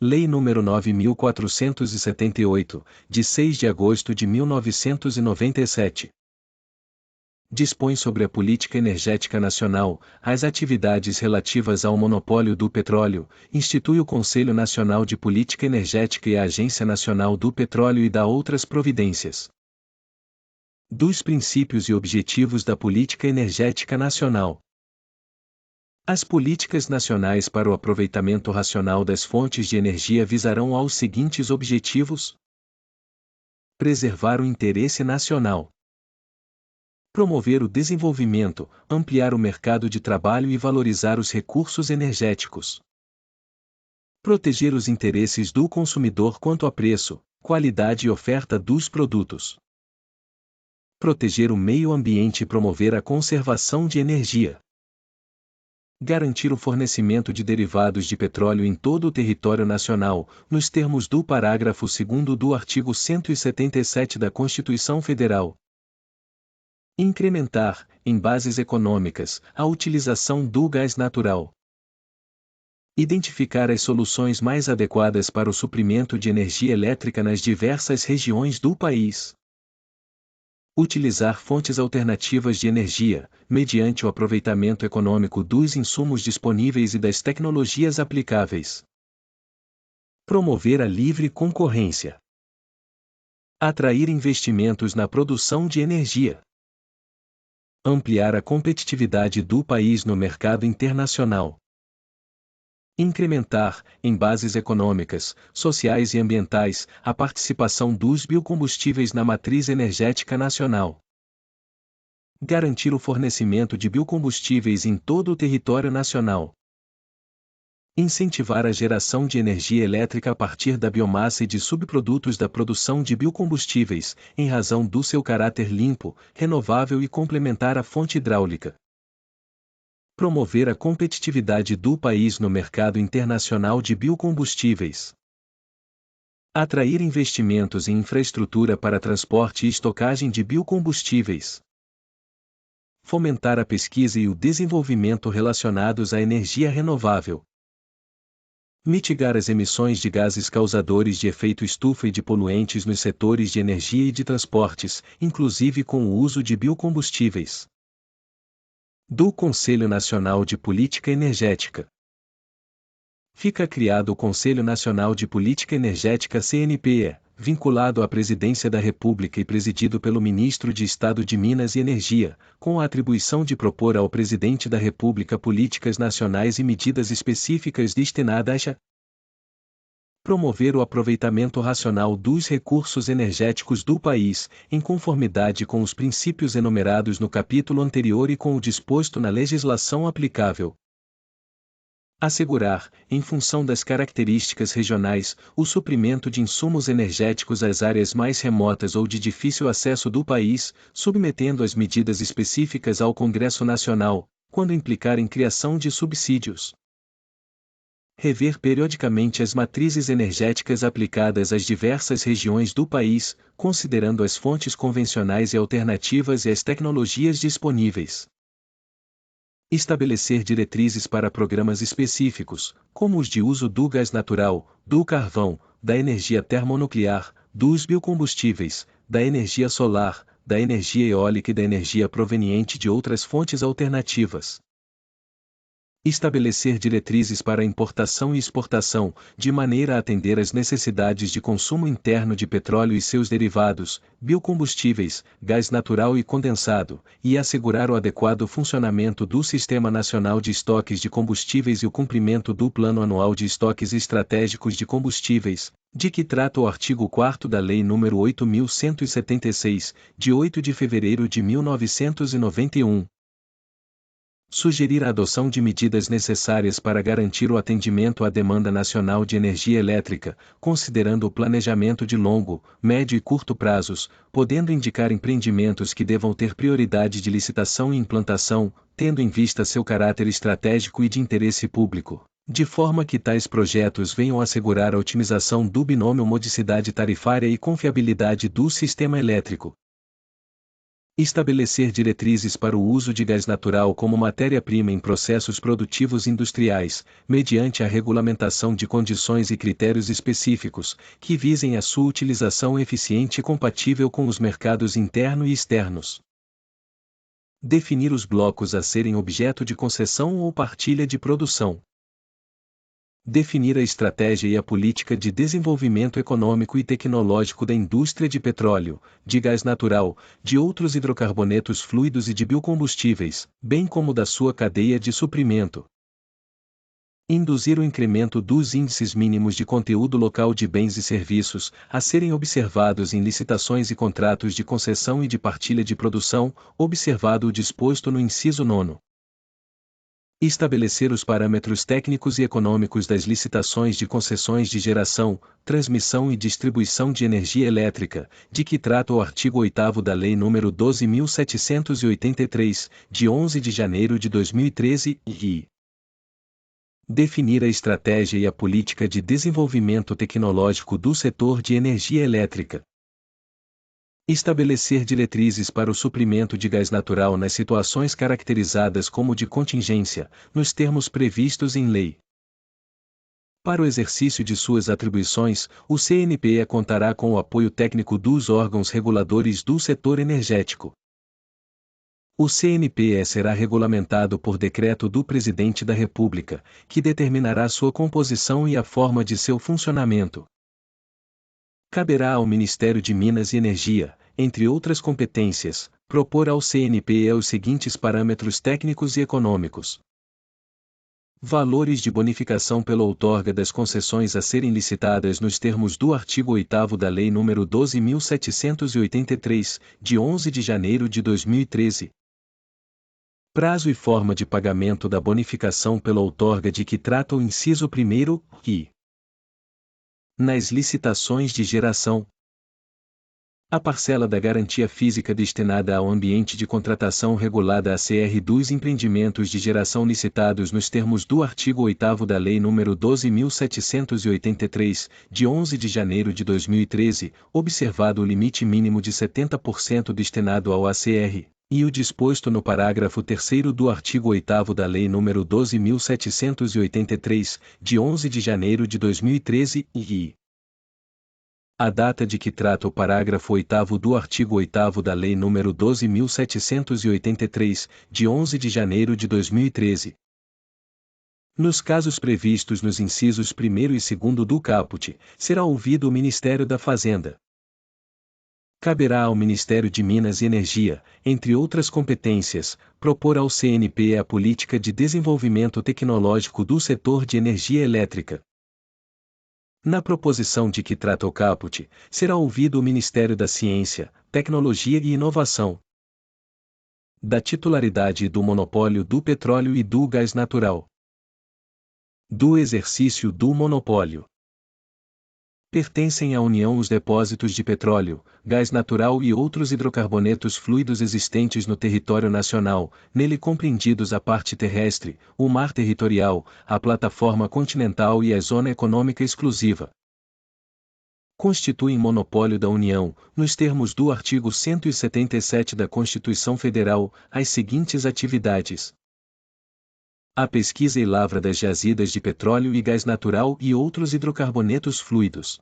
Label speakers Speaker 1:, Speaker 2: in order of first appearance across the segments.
Speaker 1: Lei nº 9.478, de 6 de agosto de 1997. Dispõe sobre a política energética nacional, as atividades relativas ao monopólio do petróleo, institui o Conselho Nacional de Política Energética e a Agência Nacional do Petróleo e dá outras providências. Dos princípios e objetivos da política energética nacional. As políticas nacionais para o aproveitamento racional das fontes de energia visarão aos seguintes objetivos: preservar o interesse nacional, promover o desenvolvimento, ampliar o mercado de trabalho e valorizar os recursos energéticos, proteger os interesses do consumidor quanto a preço, qualidade e oferta dos produtos, proteger o meio ambiente e promover a conservação de energia. Garantir o fornecimento de derivados de petróleo em todo o território nacional, nos termos do parágrafo 2º do artigo 177 da Constituição Federal. Incrementar, em bases econômicas, a utilização do gás natural. Identificar as soluções mais adequadas para o suprimento de energia elétrica nas diversas regiões do país. Utilizar fontes alternativas de energia, mediante o aproveitamento econômico dos insumos disponíveis e das tecnologias aplicáveis. Promover a livre concorrência. Atrair investimentos na produção de energia. Ampliar a competitividade do país no mercado internacional. Incrementar, em bases econômicas, sociais e ambientais, a participação dos biocombustíveis na matriz energética nacional. Garantir o fornecimento de biocombustíveis em todo o território nacional. Incentivar a geração de energia elétrica a partir da biomassa e de subprodutos da produção de biocombustíveis, em razão do seu caráter limpo, renovável e complementar à fonte hidráulica. Promover a competitividade do país no mercado internacional de biocombustíveis. Atrair investimentos em infraestrutura para transporte e estocagem de biocombustíveis. Fomentar a pesquisa e o desenvolvimento relacionados à energia renovável. Mitigar as emissões de gases causadores de efeito estufa e de poluentes nos setores de energia e de transportes, inclusive com o uso de biocombustíveis. Do Conselho Nacional de Política Energética. Fica criado o Conselho Nacional de Política Energética CNPE, vinculado à Presidência da República e presidido pelo Ministro de Estado de Minas e Energia, com a atribuição de propor ao Presidente da República políticas nacionais e medidas específicas destinadas a promover o aproveitamento racional dos recursos energéticos do país, em conformidade com os princípios enumerados no capítulo anterior e com o disposto na legislação aplicável. Assegurar, em função das características regionais, o suprimento de insumos energéticos às áreas mais remotas ou de difícil acesso do país, submetendo as medidas específicas ao Congresso Nacional, quando implicarem criação de subsídios. Rever periodicamente as matrizes energéticas aplicadas às diversas regiões do país, considerando as fontes convencionais e alternativas e as tecnologias disponíveis. Estabelecer diretrizes para programas específicos, como os de uso do gás natural, do carvão, da energia termonuclear, dos biocombustíveis, da energia solar, da energia eólica e da energia proveniente de outras fontes alternativas. Estabelecer diretrizes para importação e exportação, de maneira a atender às necessidades de consumo interno de petróleo e seus derivados, biocombustíveis, gás natural e condensado, e assegurar o adequado funcionamento do Sistema Nacional de Estoques de Combustíveis e o cumprimento do Plano Anual de Estoques Estratégicos de Combustíveis, de que trata o artigo 4º da Lei nº 8.176, de 8 de fevereiro de 1991. Sugerir a adoção de medidas necessárias para garantir o atendimento à demanda nacional de energia elétrica, considerando o planejamento de longo, médio e curto prazos, podendo indicar empreendimentos que devam ter prioridade de licitação e implantação, tendo em vista seu caráter estratégico e de interesse público, de forma que tais projetos venham assegurar a otimização do binômio modicidade tarifária e confiabilidade do sistema elétrico. Estabelecer diretrizes para o uso de gás natural como matéria-prima em processos produtivos industriais, mediante a regulamentação de condições e critérios específicos, que visem a sua utilização eficiente e compatível com os mercados interno e externos. Definir os blocos a serem objeto de concessão ou partilha de produção. Definir a estratégia e a política de desenvolvimento econômico e tecnológico da indústria de petróleo, de gás natural, de outros hidrocarbonetos fluidos e de biocombustíveis, bem como da sua cadeia de suprimento. Induzir o incremento dos índices mínimos de conteúdo local de bens e serviços, a serem observados em licitações e contratos de concessão e de partilha de produção, observado o disposto no inciso 9. Estabelecer os parâmetros técnicos e econômicos das licitações de concessões de geração, transmissão e distribuição de energia elétrica, de que trata o artigo 8º da Lei nº 12.783, de 11 de janeiro de 2013, e definir a estratégia e a política de desenvolvimento tecnológico do setor de energia elétrica. Estabelecer diretrizes para o suprimento de gás natural nas situações caracterizadas como de contingência, nos termos previstos em lei. Para o exercício de suas atribuições, o CNPE contará com o apoio técnico dos órgãos reguladores do setor energético. O CNPE será regulamentado por decreto do Presidente da República, que determinará sua composição e a forma de seu funcionamento. Caberá ao Ministério de Minas e Energia, entre outras competências, propor ao CNPE os seguintes parâmetros técnicos e econômicos: valores de bonificação pela outorga das concessões a serem licitadas nos termos do artigo 8º da Lei nº 12.783, de 11 de janeiro de 2013. Prazo e forma de pagamento da bonificação pela outorga de que trata o inciso 1º, e nas licitações de geração, a parcela da garantia física destinada ao ambiente de contratação regulada ACR dos empreendimentos de geração licitados nos termos do artigo 8º da Lei nº 12.783, de 11 de janeiro de 2013, observado o limite mínimo de 70% destinado ao ACR, e o disposto no parágrafo 3º do artigo 8º da Lei nº 12.783, de 11 de janeiro de 2013, e a data de que trata o parágrafo 8º do artigo 8º da Lei nº 12.783, de 11 de janeiro de 2013. Nos casos previstos nos incisos 1º e 2º do caput, será ouvido o Ministério da Fazenda. Caberá ao Ministério de Minas e Energia, entre outras competências, propor ao CNPE a política de desenvolvimento tecnológico do setor de energia elétrica. Na proposição de que trata o caput, será ouvido o Ministério da Ciência, Tecnologia e Inovação, da titularidade e do monopólio do petróleo e do gás natural, do exercício do monopólio. Pertencem à União os depósitos de petróleo, gás natural e outros hidrocarbonetos fluidos existentes no território nacional, nele compreendidos a parte terrestre, o mar territorial, a plataforma continental e a zona econômica exclusiva. Constituem monopólio da União, nos termos do artigo 177 da Constituição Federal, as seguintes atividades: a pesquisa e lavra das jazidas de petróleo e gás natural e outros hidrocarbonetos fluidos,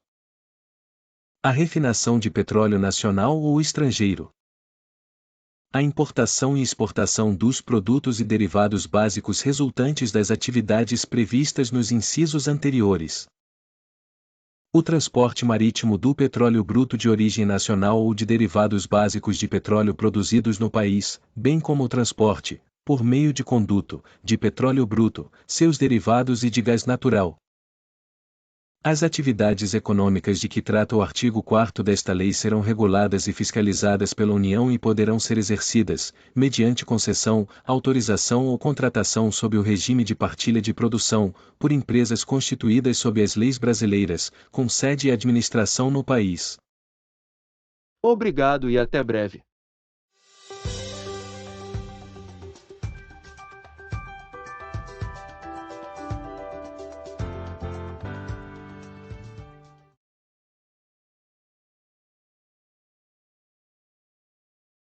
Speaker 1: a refinação de petróleo nacional ou estrangeiro, a importação e exportação dos produtos e derivados básicos resultantes das atividades previstas nos incisos anteriores, o transporte marítimo do petróleo bruto de origem nacional ou de derivados básicos de petróleo produzidos no país, bem como o transporte, por meio de conduto, de petróleo bruto, seus derivados e de gás natural. As atividades econômicas de que trata o artigo 4º desta lei serão reguladas e fiscalizadas pela União e poderão ser exercidas, mediante concessão, autorização ou contratação sob o regime de partilha de produção, por empresas constituídas sob as leis brasileiras, com sede e administração no país.
Speaker 2: Obrigado e até breve.